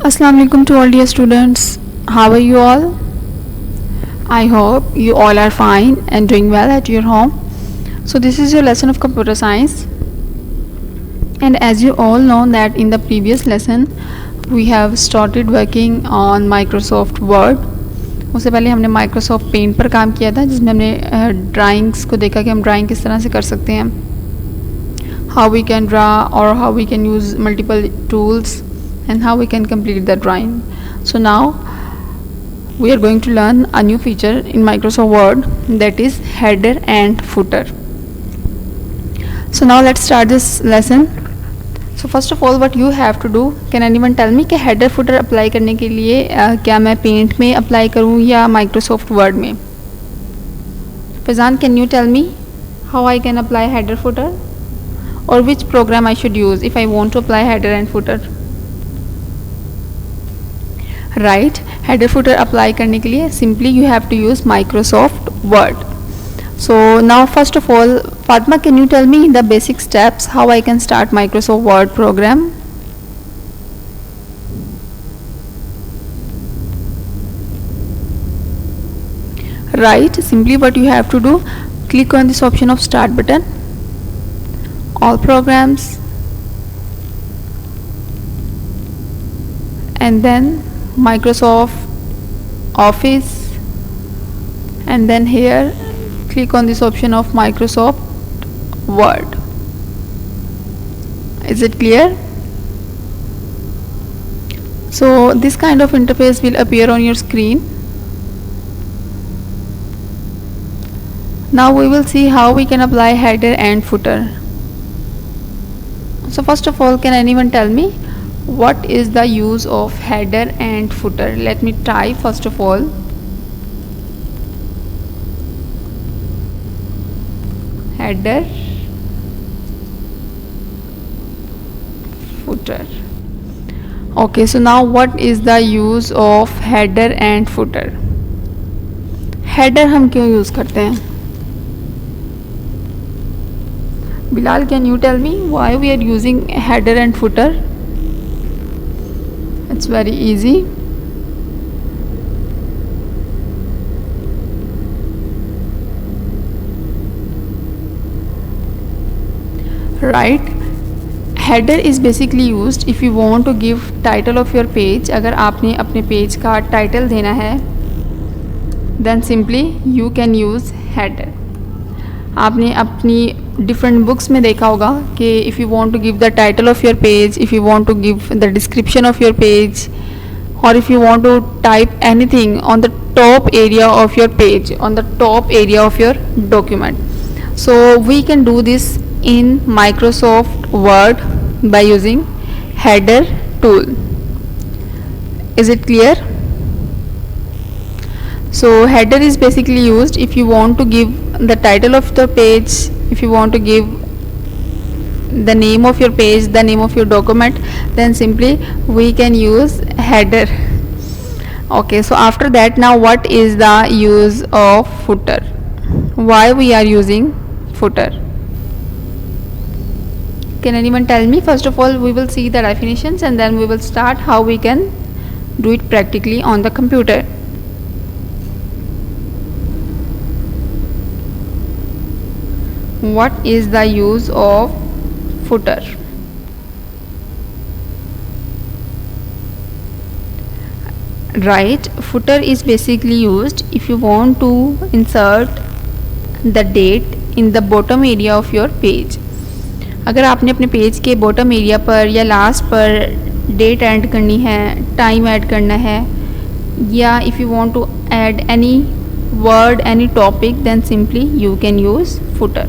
Assalamu alaikum to all dear students. How are you all? I hope you all are fine and doing well at your home. So this is your lesson of computer science. And as you all know that in the previous lesson we have started working on Microsoft Word. उससे पहले हमने Microsoft Paint पर काम किया था जिसमें हमने drawings को देखा कि हम ड्राइंग किस तरह से कर सकते हैं. How we can draw or how we can use multiple tools and how we can complete the drawing. So now we are going to learn a new feature in Microsoft Word, that is header and footer. So now let's start this lesson. So first of all what you have to do, can anyone tell me कि header footer apply करने के लिए क्या मैं Paint में apply करूँ या Microsoft Word में? Fazan, can you tell me how I can apply header footer or which program I should use if I want to apply header and footer? Right, header footer apply करने के लिए simply you have to use Microsoft Word. So now first of all, Fatma, can you tell me the basic steps how I can start Microsoft Word program? Right, simply what you have to do, click on this option of start button, all programs, and then Microsoft Office, and then here click on this option of Microsoft Word. Is it clear? So this kind of interface will appear on your screen. Now we will see how we can apply header and footer. So first of all, can anyone tell me what is the use of header and footer? Let me try first of all. Header, footer. Okay, so now what is the use of header and footer? Header हम क्यों use करते हैं? Bilal, can you tell me why we are using header and footer? It's very easy. Right, header is basically used if you want to give title of your page. अगर आपने अपने page का title देना है then simply you can use header. आपने अपनी different books में देखा होगा कि if you want to give the title of your page, if you want to give the description of your page, or if you want to type anything on the top area of your page, on the top area of your document, so we can do this in Microsoft Word by using header tool. Is it clear? So header is basically used if you want to give the title of the page, if you want to give the name of your page, the name of your document, then simply we can use header. Okay, so after that, now what is the use of footer? Why we are using footer? Can anyone tell me? First of all, we will see the definitions and then we will start how we can do it practically on the computer. What is the use of footer? Right, footer is basically used if you want to insert the date in the bottom area of your page. अगर आपने अपने page के bottom area पर या last पर date add करनी है, time add करना है, या if you want to add any word, any topic, then simply you can use footer.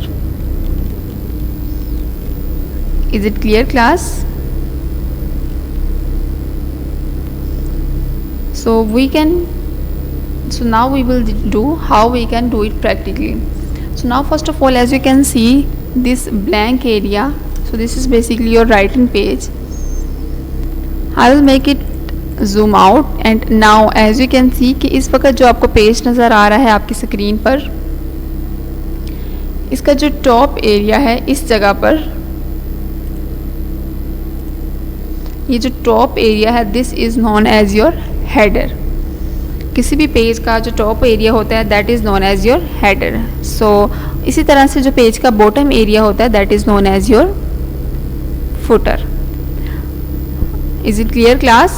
Is it clear, class? So now we will do how we can do it practically. So now first of all, as you can see this blank area, so this is basically your writing page. I will make it zoom out and now as you can see कि इस वक्त जो आपको page नज़र आ रहा है आपकी screen पर, इसका जो टॉप एरिया है इस जगह पर ये जो टॉप एरिया है this is known as your header. किसी भी पेज का जो टॉप एरिया होता है that is known as your header. So इसी तरह से जो पेज का बॉटम एरिया होता है that is known as your footer. Is it clear class?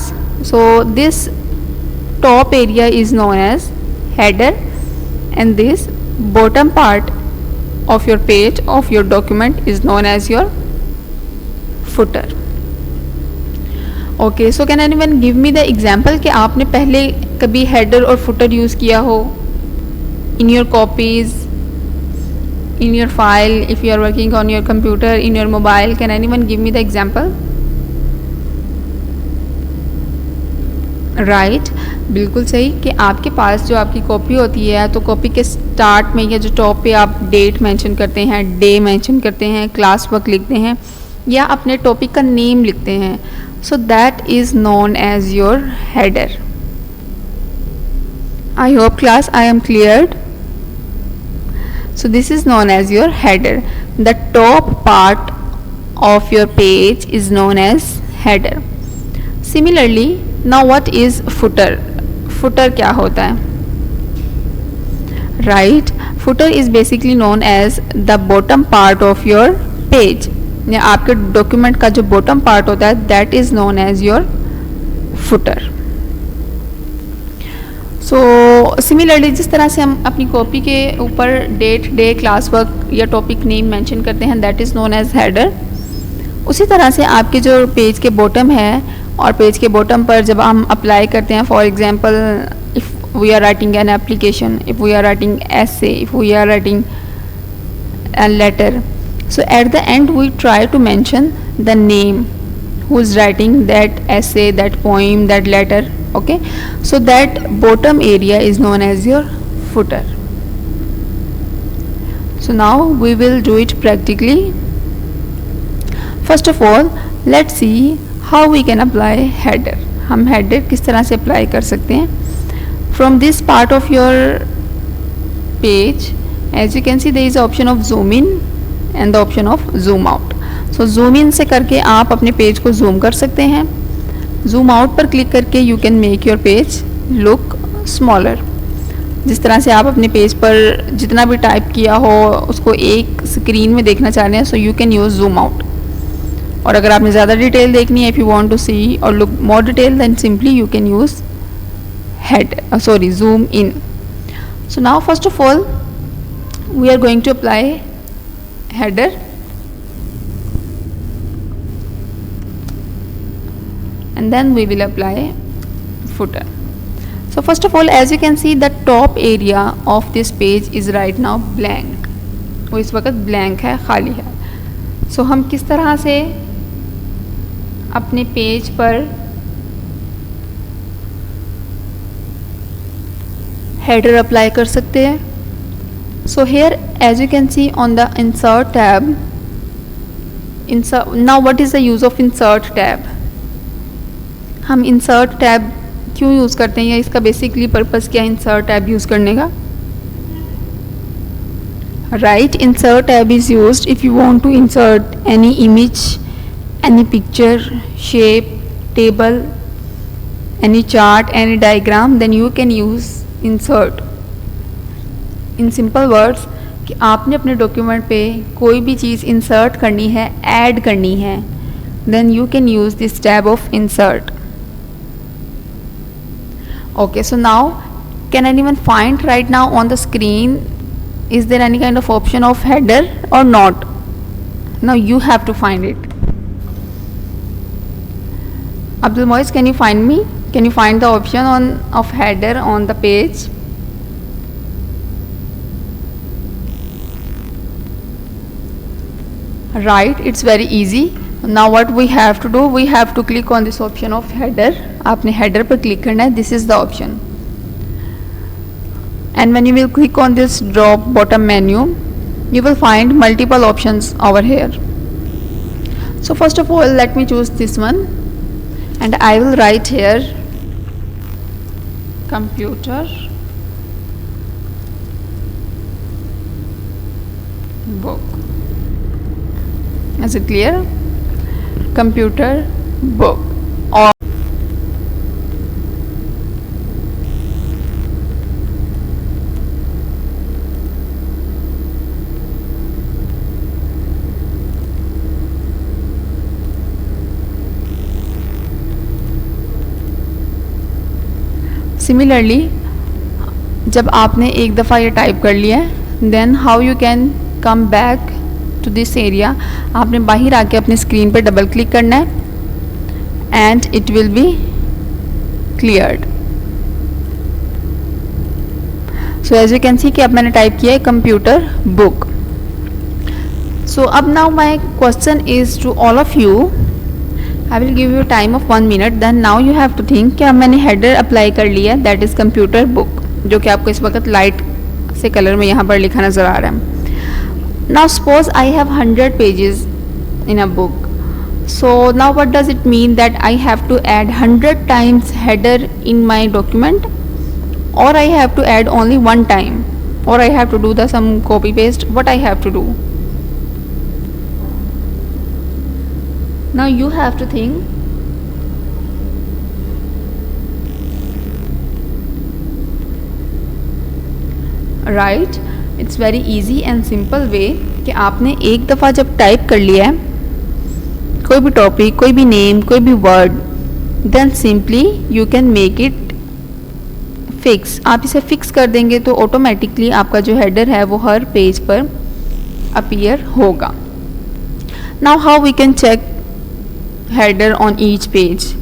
So this top area is known as header and this bottom part of your page of your document is known as your footer. Okay, so can anyone give me the example कि आपने पहले कभी header और footer use किया हो in your copies, in your file, if you are working on your computer, in your mobile? Can anyone give me the example? Right, बिल्कुल सही कि आपके पास जो आपकी कॉपी होती है तो कॉपी के स्टार्ट में या जो टॉप पे आप डेट मेंशन करते हैं, डे मेंशन करते हैं, क्लास वर्क लिखते हैं या अपने टॉपिक का नेम लिखते हैं, so that is known as your header. I hope class I am cleared. So this is known as your header. The top part of your page is known as header. Similarly, now what is footer? Footer क्या होता है? Right, footer is basically known as the bottom part of your page. या आपके document का जो bottom part होता है that is known as your footer. So similarly जिस तरह से हम अपनी कॉपी के ऊपर डेट, डे, क्लास वर्क या टॉपिक नेम मेंशन करते हैं that is known as header, उसी तरह से आपके जो पेज के बॉटम है और पेज के बॉटम पर जब हम अप्लाई करते हैं, for example if we are writing an application, if we are writing essay, if we are writing a letter, so at the end we try to mention the name who is writing that essay, that poem, that letter. Okay, so that bottom area is known as your footer. So now we will do it practically. First of all, let's see how we can apply header. हम header किस तरह से apply कर सकते हैं? From this part of your page, as you can see there is option of zoom in and the option of zoom out. So zoom in से करके आप अपने पेज को zoom कर सकते हैं, जूम आउट पर क्लिक करके you can make your page look smaller. जिस तरह से आप अपने पेज पर जितना भी टाइप किया हो उसको एक स्क्रीन में देखना चाह रहे हैं, so you can use zoom out. और अगर आपने ज़्यादा डिटेल देखनी है, if you want to see और look more detail, then simply you can use zoom in. So now first of all we are going to apply header and then we will apply footer. So first of all, as you can see, the top area of this page is right now blank. वो इस वक्त blank है, खाली है। So हम किस तरह से अपने पेज पर header अप्लाई कर सकते हैं? So here, as you can see on the insert tab, now what is the use of insert tab? हम इंसर्ट टैब क्यों यूज़ करते हैं या इसका बेसिकली पर्पस क्या है इंसर्ट टैब यूज़ करने का? Right, insert tab is used if you want to insert any image, any picture, shape, table, any chart, any diagram, then you can use insert. In simple words कि आपने अपने document पे कोई भी चीज़ insert करनी है, ऐड करनी है, then you can use this tab of insert. Okay, so now can anyone find right now on the screen, is there any kind of option of header or not? Now you have to find it. Abdul Moiz, can you find me? Can you find the option of header on the page? Right, it's very easy. Now what we have to do, we have to click on this option of header. आपने header पर click करना है, this is the option. And when you will click on this drop bottom menu, you will find multiple options over here. So first of all, let me choose this one and I will write here computer book. Is it clear? Computer book. Similarly जब आपने एक दफ़ा ये type कर लिया है, then how you can come back to this area, आपने बाहर आके अपने स्क्रीन पे डबल क्लिक करना है and it will be cleared. So as you can see कि अब मैंने टाइप किया है कंप्यूटर बुक। सो अब now my question is to all of you, I will give you time of 1 minute, then now you have to think कि अब मैंने header apply कर लिया है, दैट इज़ कंप्यूटर बुक, जो कि आपको इस वक्त लाइट से कलर में यहाँ पर लिखा नज़र आ रहा है। Now suppose I have 100 pages in a book, so now what does it mean that I have to add 100 times header in my document, or I have to add only one time, or I have to do the some copy paste, what I have to do? Now you have to think. Right, it's very easy and simple way कि आपने एक दफ़ा जब type कर लिया है कोई भी टॉपिक, कोई भी नेम, कोई भी word, then simply you can make it fix. आप इसे फिक्स कर देंगे तो ऑटोमेटिकली आपका जो हेडर है वो हर पेज पर अपीयर होगा। Now how we can check header on each page.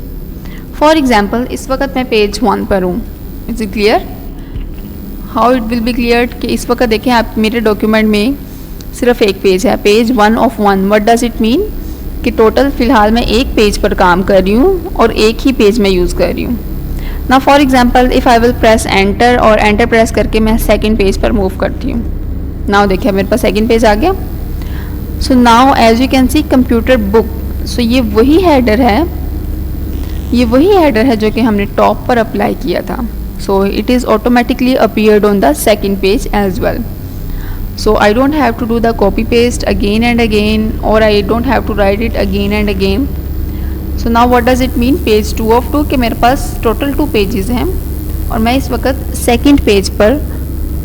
For example इस वक्त मैं पेज 1 पर हूँ, is it clear? How it will be clear कि इस वक्त देखें आप मेरे डॉक्यूमेंट में सिर्फ एक पेज है, page 1 of 1। What does it mean कि टोटल फ़िलहाल मैं एक पेज पर काम कर रही हूँ और एक ही पेज में यूज़ कर रही हूँ। ना for example if I will press enter और एंटर प्रेस करके मैं सेकंड पेज पर मूव करती हूँ, नाउ देखिए मेरे पास सेकंड पेज आ गया। So now as you can see computer book, so ये वही हेडर है, ये वही हेडर है जो कि हमने टॉप पर अप्लाई किया था। So it is automatically appeared on the second page as well. So I don't have to do the copy paste again and again, or I don't have to write it again and again. So now what does it mean? Page 2 of 2 कि मेरे पास total 2 pages हैं और मैं इस वक्त second page पर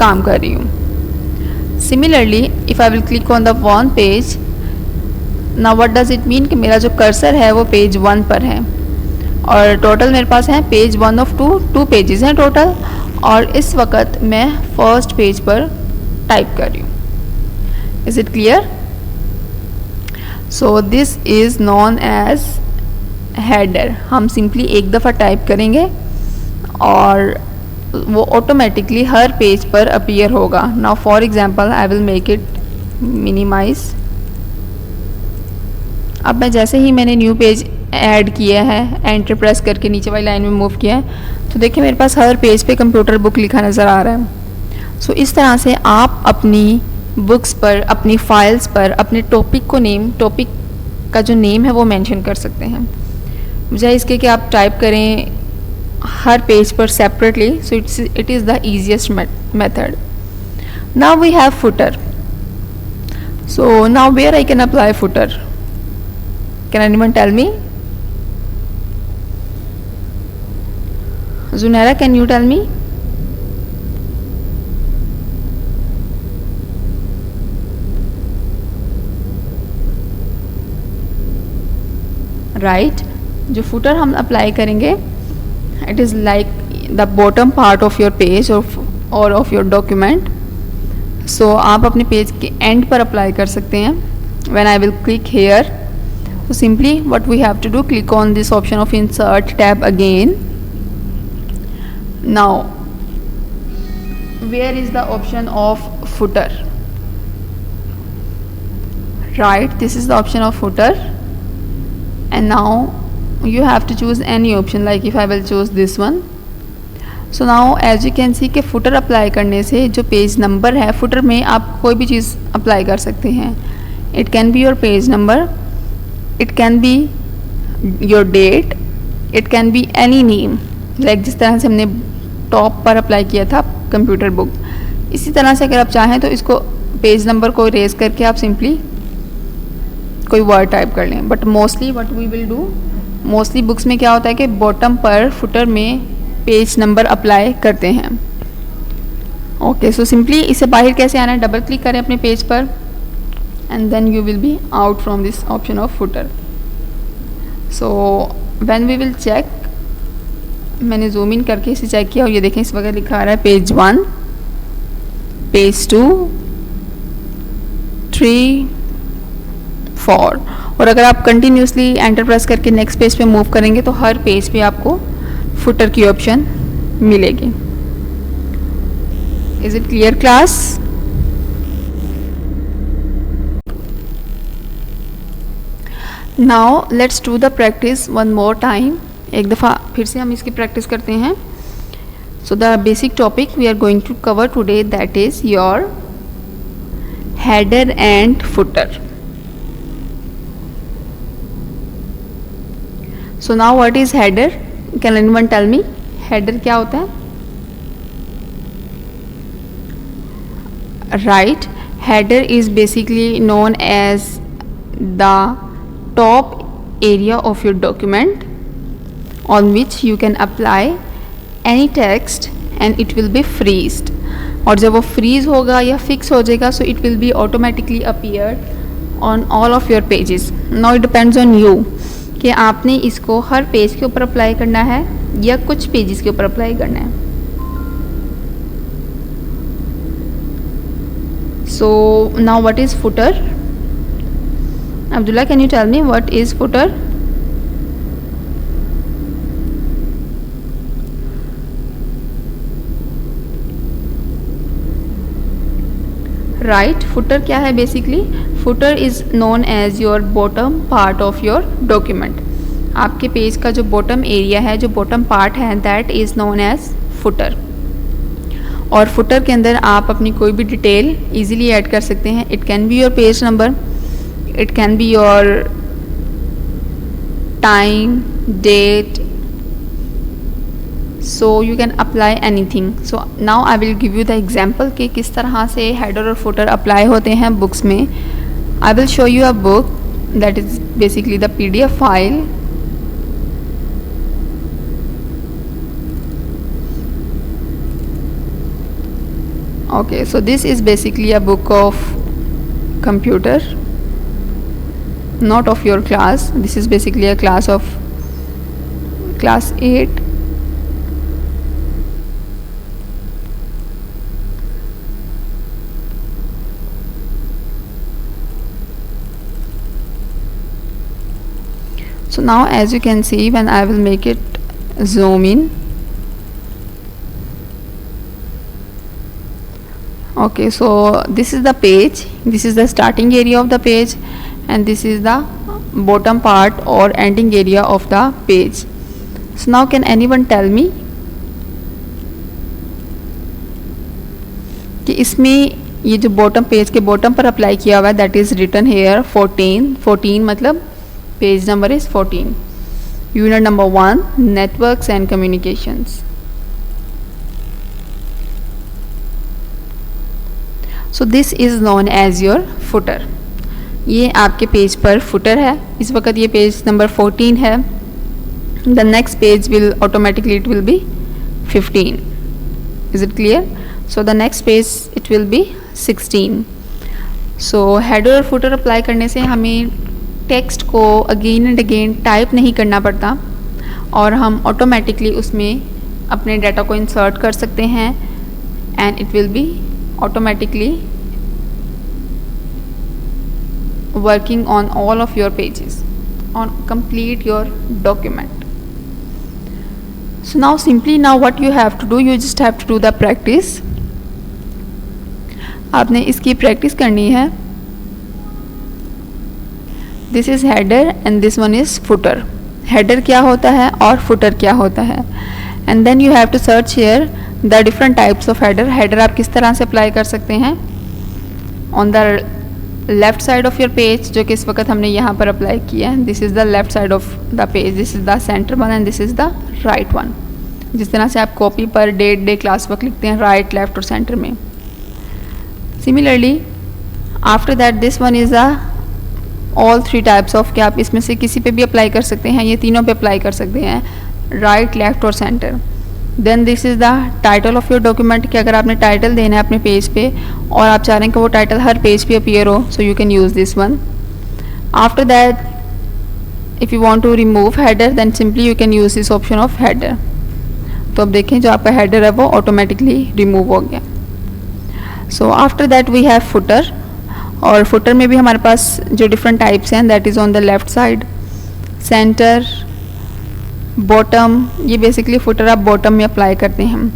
काम कर रही हूँ। Similarly, if I will click on the one page, now what does it mean कि मेरा जो cursor है वो page 1 पर है और टोटल मेरे पास है पेज 1 of 2 पेजेस हैं टोटल, और इस वक्त मैं फर्स्ट पेज पर टाइप कर रही हूँ। Is it clear? So this is known as header. हम सिंपली एक दफ़ा टाइप करेंगे और वो ऑटोमेटिकली हर पेज पर अपीयर होगा। Now for example I will make it minimize. अब मैं जैसे ही मैंने न्यू पेज ऐड किया है, एंटर प्रेस करके नीचे वाली लाइन में मूव किया है, तो देखिए मेरे पास हर पेज पे कंप्यूटर बुक लिखा नज़र आ रहा है। सो इस तरह से आप अपनी बुक्स पर, अपनी फाइल्स पर, अपने टॉपिक को टॉपिक का जो नेम है वो मेंशन कर सकते हैं, बजाय इसके कि आप टाइप करें हर पेज पर separately. So it is the easiest method. Now we have footer. So now where I can apply footer? Can anyone tell me? Zunaira, can you tell me? Right, जो फुटर हम apply करेंगे it is like the bottom part of your page और of your document. So आप अपने page के and पर apply कर सकते हैं। When I will click here, so simply what we have to do, click on this option of insert tab again. Now where is the option of footer? Right, this is the option of footer, and now you have to choose any option, like if I will choose this one. So now as you can see कि footer apply करने से जो page number है, footer में आप कोई भी चीज़ apply कर सकते हैं। It can be your page number, it can be your date, it can be any name, like जिस तरह से हमने टॉप पर अप्लाई किया था कंप्यूटर बुक, इसी तरह से अगर आप चाहें तो इसको पेज नंबर को रेज करके आप सिंपली कोई वर्ड टाइप कर लें। But mostly what we will do, mostly books में क्या होता है कि बॉटम पर फुटर में पेज नंबर अप्लाई करते हैं। ओके, सो सिंपली इसे बाहर कैसे आना है, डबल क्लिक करें अपने पेज पर and then you will be out from this option of footer. So when we will check मैंने जूम इन करके इसे चेक किया और ये देखें इस वक्त लिखा आ रहा है पेज 1, पेज 2, 3, 4। और अगर आप कंटिन्यूसली एंटर प्रेस करके नेक्स्ट पेज पे मूव करेंगे तो हर पेज पे आपको फुटर की ऑप्शन मिलेगी। Is it clear class? Now let's do the practice one more time. एक दफ़ा फिर से हम इसकी प्रैक्टिस करते हैं। So the basic topic we are going to cover today, that is your header and footer. So now what is header? Can anyone tell me header क्या होता है? Right, header is basically known as the top area of your document on which you can apply any text and it will be freezed। और जब वो freeze होगा या fix हो जाएगा so it will be automatically appeared on all of your pages। Now it depends on you कि आपने इसको हर पेज के ऊपर अप्लाई करना है या कुछ पेजेस के ऊपर अप्लाई करना है। So now what is footer? Abdullah, can you tell me what is footer? Right, footer क्या है basically? Footer is known as your bottom part of your document। आपके पेज का जो bottom area है, जो bottom part है, that is known as footer। और footer के अंदर आप अपनी कोई भी डिटेल easily ऐड कर सकते हैं। It can be your page number, it can be your time, date, so you can apply anything। So now I will give you the example कि किस तरह से header और footer apply होते हैं books में। I will show you a book that is basically the PDF file। Okay, so this is basically a book of computer, not of your class. This is basically a class of class 8। So now as you can see, when I will make it zoom in, okay, so this is the page, this is the starting area of the page and this is the bottom part or ending area of the page। So now can anyone tell me कि इसमें ये जो bottom page के bottom पर apply किया हुआ है that is written here 14 मतलब page number is 14, unit number 1 networks and communications। So this is known as your footer। ये आपके पेज पर फुटर है। इस वक्त ये पेज नंबर 14 है। The next page will automatically it will B 15। Is it clear? So the next page it will B 16। So header और footer apply करने से हमें टेक्स्ट को अगेन एंड अगेन टाइप नहीं करना पड़ता और हम ऑटोमेटिकली उसमें अपने डाटा को इंसर्ट कर सकते हैं and it will be automatically working on all of your pages on complete your document। So now simply now what you have to do, you just have to do the practice। आपने इसकी practice करनी है। This is header and this one is footer। header क्या होता है और footer क्या होता है and then you have to search here the different types of header। header आप किस तरह से अप्लाई कर सकते हैं on the left side of your page, जो कि इस वक्त हमने यहाँ पर अप्लाई किया है। This is the left side of the page, this is the centre one and this is the right one. जिस तरह से आप कॉपी पर डेट डे क्लास वर्क लिखते हैं राइट, लेफ्ट और सेंटर में, similarly after that this one is the all 3 types of, कि आप इसमें से किसी पे भी अप्लाई कर सकते हैं, ये तीनों पे अप्लाई कर सकते हैं, राइट, लेफ्ट और centre. Then this is the title of your document, कि अगर आपने टाइटल देना है अपने पेज पे और आप चाह रहे हैं कि वो टाइटल हर पेज पे अपीयर हो, so you can use this one. After that if you want to remove header then simply you can use this option of header. तो अब देखें जो आपका हेडर है वो ऑटोमेटिकली रिमूव हो गया। So after that we have footer, और फुटर में भी हमारे पास जो डिफरेंट टाइप्स हैं that is on the left side, centre, bottom. ये बेसिकली फुटर आप बॉटम में अप्लाई करते हैं।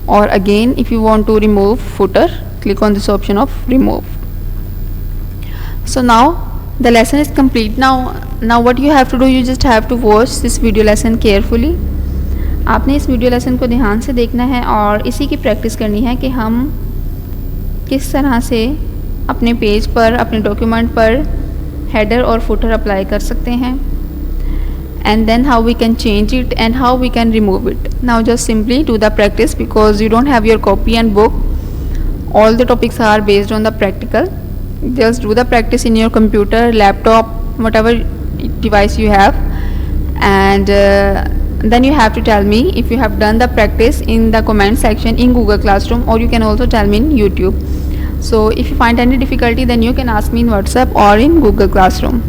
और again if you want to remove footer, click on this option of remove. So now the lesson is complete. Now what you have to do, you just have to watch this video lesson carefully. आपने इस video lesson को ध्यान से देखना है और इसी की प्रैक्टिस करनी है कि हम किस तरह से अपने पेज पर, अपने डॉक्यूमेंट पर हेडर और फुटर अप्लाई कर सकते हैं, and then how we can change it and how we can remove it. Now just simply do the practice because you don't have your copy and book. All the topics are based on the practical. Just do the practice in your computer, laptop, whatever device you have, and then you have to tell me if you have done the practice in the comment section in Google Classroom, or you can also tell me in YouTube. So if you find any difficulty, then you can ask me in WhatsApp or in Google Classroom.